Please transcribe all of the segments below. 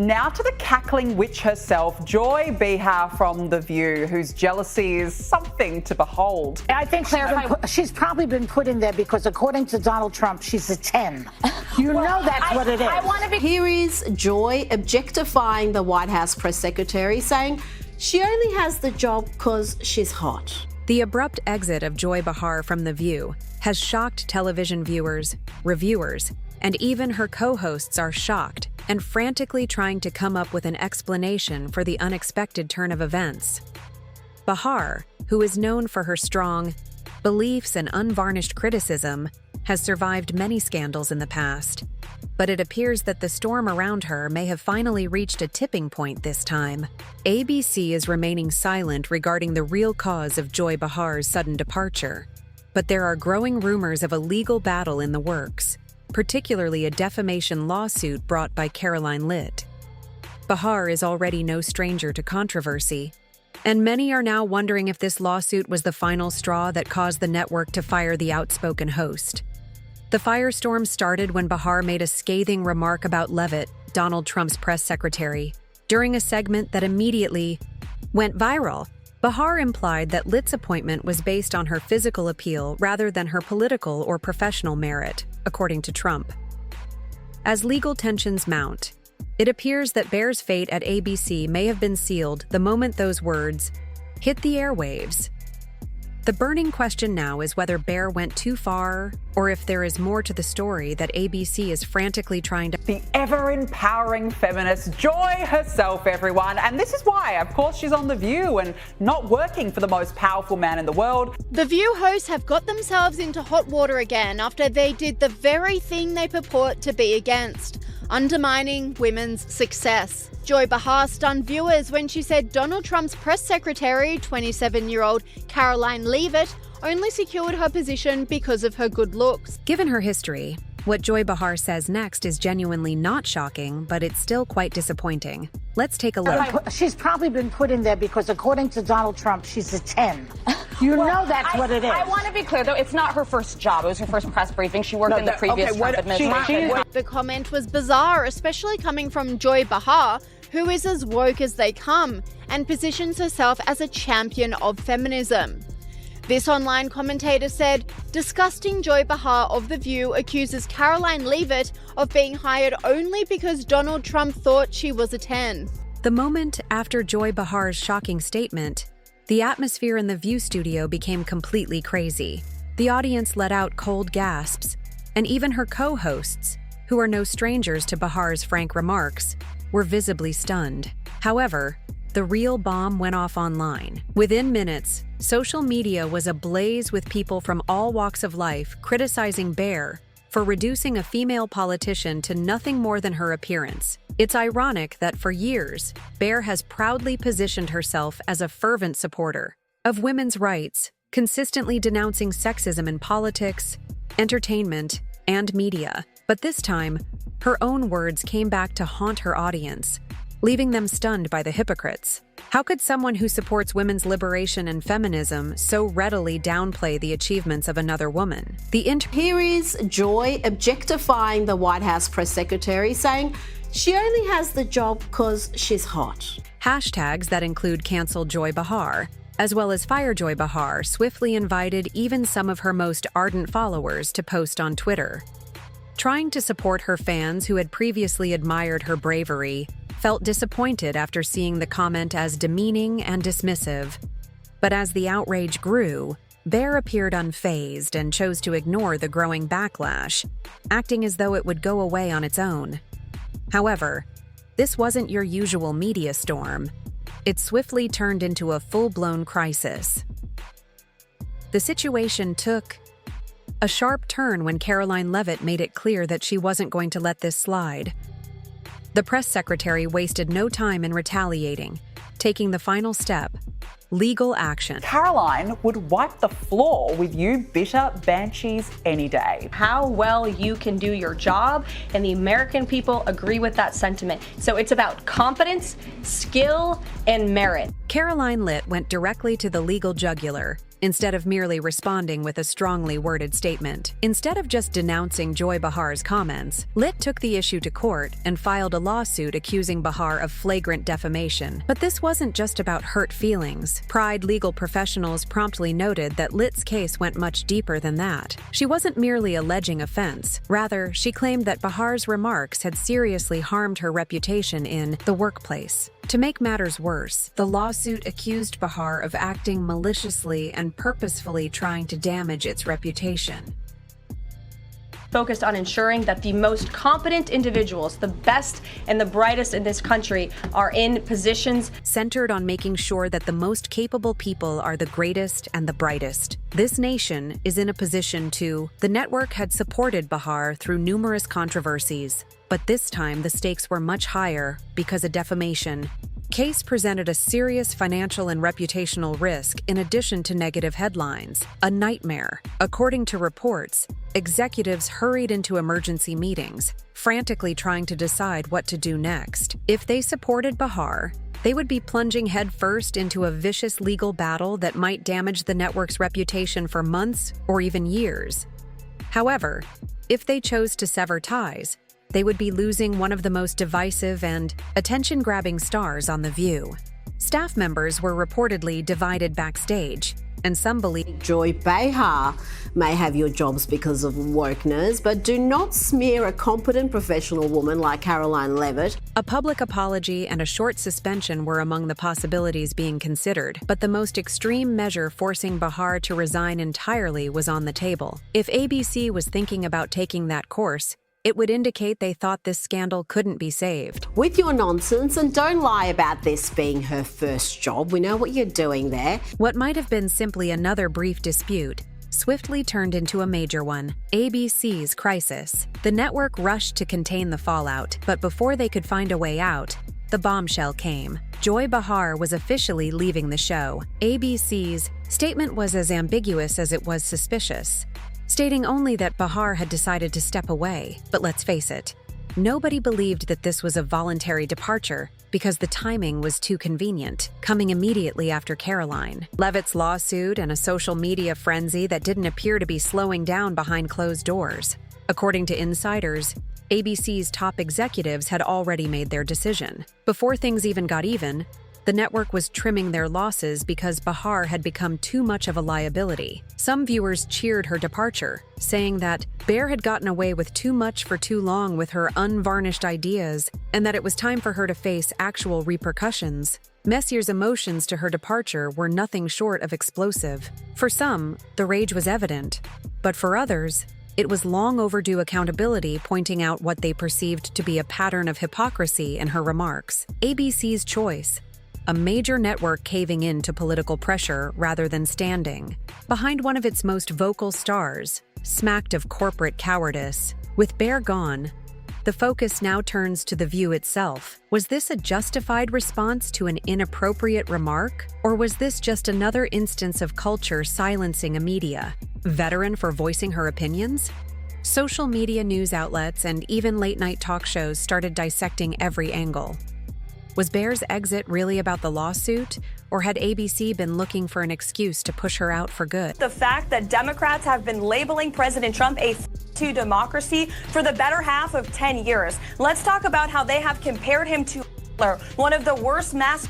Now to the cackling witch herself, Joy Behar from The View, whose jealousy is something to behold. I think she's probably been put in there because, according to Donald Trump, she's a 10. You know that's what it is. Here is Joy objectifying the White House press secretary, saying she only has the job because she's hot. The abrupt exit of Joy Behar from The View has shocked television viewers, reviewers, and even her co-hosts are shocked and frantically trying to come up with an explanation for the unexpected turn of events. Behar, who is known for her strong beliefs and unvarnished criticism, has survived many scandals in the past, but it appears that the storm around her may have finally reached a tipping point this time. ABC is remaining silent regarding the real cause of Joy Behar's sudden departure, but there are growing rumors of a legal battle in the works, particularly a defamation lawsuit brought by Karoline Leavitt. Behar is already no stranger to controversy, and many are now wondering if this lawsuit was the final straw that caused the network to fire the outspoken host. The firestorm started when Behar made a scathing remark about Leavitt, Donald Trump's press secretary, during a segment that immediately went viral. Behar implied that Leavitt's appointment was based on her physical appeal rather than her political or professional merit, according to Trump. As legal tensions mount, it appears that Behar's fate at ABC may have been sealed the moment those words hit the airwaves. The burning question now is whether Behar went too far, or if there is more to the story that ABC is frantically trying to... The ever-empowering feminist, Joy herself, everyone. And this is why, of course, she's on The View and not working for the most powerful man in the world. The View hosts have got themselves into hot water again after they did the very thing they purport to be against: undermining women's success. Joy Behar stunned viewers when she said Donald Trump's press secretary, 27-year-old Karoline Leavitt, only secured her position because of her good looks. Given her history, what Joy Behar says next is genuinely not shocking, but it's still quite disappointing. Let's take a look. She's probably been put in there because, according to Donald Trump, she's a 10. You know that's what it is. I want to be clear, though, it's not her first job. It was her first press briefing. She worked in the previous Trump administration. The comment was bizarre, especially coming from Joy Behar, who is as woke as they come and positions herself as a champion of feminism. This online commentator said, disgusting Joy Behar of The View accuses Karoline Leavitt of being hired only because Donald Trump thought she was a 10. The moment after Joy Behar's shocking statement, the atmosphere in The View studio became completely crazy. The audience let out cold gasps, and even her co-hosts, who are no strangers to Behar's frank remarks, were visibly stunned. However, the real bomb went off online. Within minutes, social media was ablaze with people from all walks of life criticizing Behar for reducing a female politician to nothing more than her appearance. It's ironic that for years, Behar has proudly positioned herself as a fervent supporter of women's rights, consistently denouncing sexism in politics, entertainment, and media. But this time, her own words came back to haunt her audience, leaving them stunned by the hypocrites. How could someone who supports women's liberation and feminism so readily downplay the achievements of another woman? Here is Joy objectifying the White House press secretary, saying she only has the job because she's hot. Hashtags that include Cancel Joy Behar, as well as Fire Joy Behar, swiftly invited even some of her most ardent followers to post on Twitter. Trying to support her fans who had previously admired her bravery felt disappointed after seeing the comment as demeaning and dismissive. But as the outrage grew, Behar appeared unfazed and chose to ignore the growing backlash, acting as though it would go away on its own. However, this wasn't your usual media storm. It swiftly turned into a full-blown crisis. The situation took a sharp turn when Karoline Leavitt made it clear that she wasn't going to let this slide. The press secretary wasted no time in retaliating, taking the final step: legal action. Karoline would wipe the floor with you bitter banshees any day. How well you can do your job, and the American people agree with that sentiment. So it's about competence, skill, and merit. Karoline Leavitt went directly to the legal jugular, instead of merely responding with a strongly worded statement. Instead of just denouncing Joy Behar's comments, Lit took the issue to court and filed a lawsuit accusing Behar of flagrant defamation. But this wasn't just about hurt feelings. Pride legal professionals promptly noted that Lit's case went much deeper than that. She wasn't merely alleging offense. Rather, she claimed that Behar's remarks had seriously harmed her reputation in the workplace. To make matters worse, the lawsuit accused Behar of acting maliciously and purposefully trying to damage its reputation. Focused on ensuring that the most competent individuals, the best and the brightest in this country, are in positions centered on making sure that the most capable people are the greatest and the brightest. This nation is in a position to. The network had supported Behar through numerous controversies, but this time the stakes were much higher because a defamation case presented a serious financial and reputational risk in addition to negative headlines. A nightmare. According to reports, executives hurried into emergency meetings, frantically trying to decide what to do next. If they supported Behar, they would be plunging headfirst into a vicious legal battle that might damage the network's reputation for months or even years. However, if they chose to sever ties, they would be losing one of the most divisive and attention-grabbing stars on The View. Staff members were reportedly divided backstage, and some believe Joy Behar may have your jobs because of wokeness, but do not smear a competent professional woman like Karoline Leavitt. a public apology and a short suspension were among the possibilities being considered, but the most extreme measure forcing Behar to resign entirely was on the table. If ABC was thinking about taking that course, it would indicate they thought this scandal couldn't be saved. With your nonsense, and don't lie about this being her first job. We know what you're doing there. What might have been simply another brief dispute swiftly turned into a major one. ABC's crisis. The network rushed to contain the fallout, but before they could find a way out, the bombshell came. Joy Behar was officially leaving the show. ABC's statement was as ambiguous as it was suspicious, stating only that Behar had decided to step away. But let's face it, nobody believed that this was a voluntary departure because the timing was too convenient, coming immediately after Karoline Leavitt's lawsuit and a social media frenzy that didn't appear to be slowing down behind closed doors. According to insiders, ABC's top executives had already made their decision. Before things even got even, the network was trimming their losses because Behar had become too much of a liability. Some viewers cheered her departure, saying that Behar had gotten away with too much for too long with her unvarnished ideas, and that it was time for her to face actual repercussions. Messier's emotions to her departure were nothing short of explosive. For some, the rage was evident, but for others, it was long overdue accountability, pointing out what they perceived to be a pattern of hypocrisy in her remarks. ABC's choice: a major network caving in to political pressure rather than standing behind one of its most vocal stars, smacked of corporate cowardice. With Behar gone, the focus now turns to The View itself. Was this a justified response to an inappropriate remark? Or was this just another instance of culture silencing a media veteran for voicing her opinions? Social media news outlets and even late-night talk shows started dissecting every angle. Was Behar's exit really about the lawsuit, or had ABC been looking for an excuse to push her out for good? The fact that Democrats have been labeling President Trump a to democracy for the better half of 10 years. Let's talk about how they have compared him to Hitler, one of the worst mass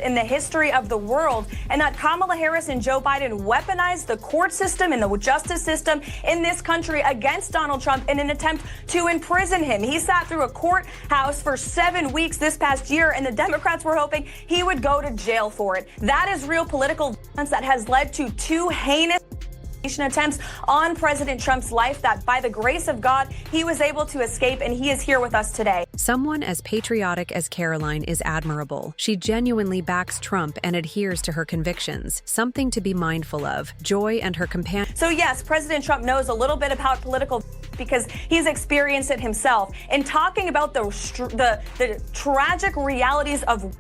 in the history of the world, and that Kamala Harris and Joe Biden weaponized the court system and the justice system in this country against Donald Trump in an attempt to imprison him. He sat through a courthouse for 7 weeks this past year, and the Democrats were hoping he would go to jail for it. That is real political violence that has led to 2 heinous attempts on President Trump's life that, by the grace of God, he was able to escape, and he is here with us today. Someone as patriotic as Karoline is admirable. She genuinely backs Trump and adheres to her convictions, something to be mindful of. Joy and her companion. So yes, President Trump knows a little bit about political because he's experienced it himself. In talking about the tragic realities of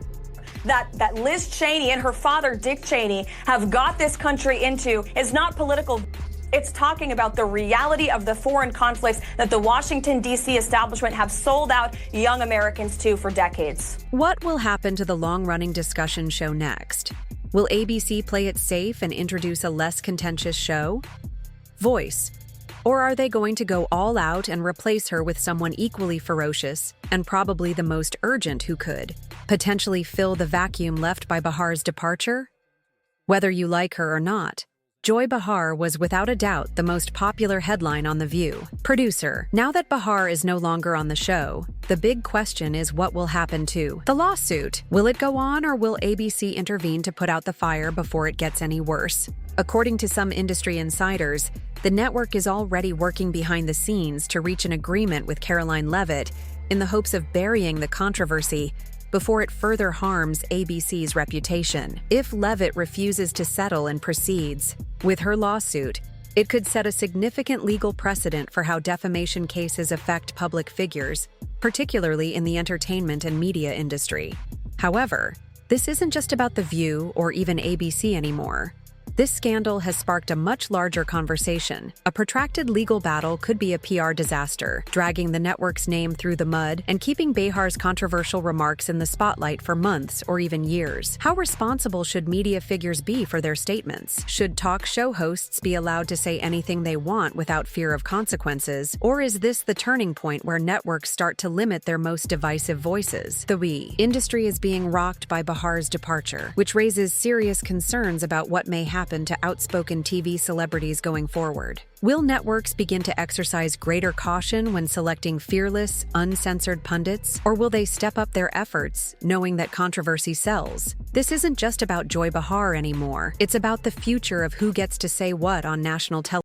that Liz Cheney and her father, Dick Cheney, have got this country into is not political. It's talking about the reality of the foreign conflicts that the Washington, D.C. establishment have sold out young Americans to for decades. What will happen to the long-running discussion show next? Will ABC play it safe and introduce a less contentious show? Voice. Or are they going to go all out and replace her with someone equally ferocious and probably the most urgent who could potentially fill the vacuum left by Behar's departure? Whether you like her or not, Joy Behar was without a doubt the most popular headline on The View. Producer. Now that Behar is no longer on the show, the big question is what will happen to the lawsuit. Will it go on, or will ABC intervene to put out the fire before it gets any worse? According to some industry insiders, the network is already working behind the scenes to reach an agreement with Karoline Leavitt in the hopes of burying the controversy before it further harms ABC's reputation. If Leavitt refuses to settle and proceeds with her lawsuit, it could set a significant legal precedent for how defamation cases affect public figures, particularly in the entertainment and media industry. However, this isn't just about The View or even ABC anymore. This scandal has sparked a much larger conversation. A protracted legal battle could be a PR disaster, dragging the network's name through the mud and keeping Behar's controversial remarks in the spotlight for months or even years. How responsible should media figures be for their statements? Should talk show hosts be allowed to say anything they want without fear of consequences? Or is this the turning point where networks start to limit their most divisive voices? The industry is being rocked by Behar's departure, which raises serious concerns about what may happen to outspoken TV celebrities going forward. Will networks begin to exercise greater caution when selecting fearless, uncensored pundits, or will they step up their efforts, knowing that controversy sells? This isn't just about Joy Behar anymore. It's about the future of who gets to say what on national television.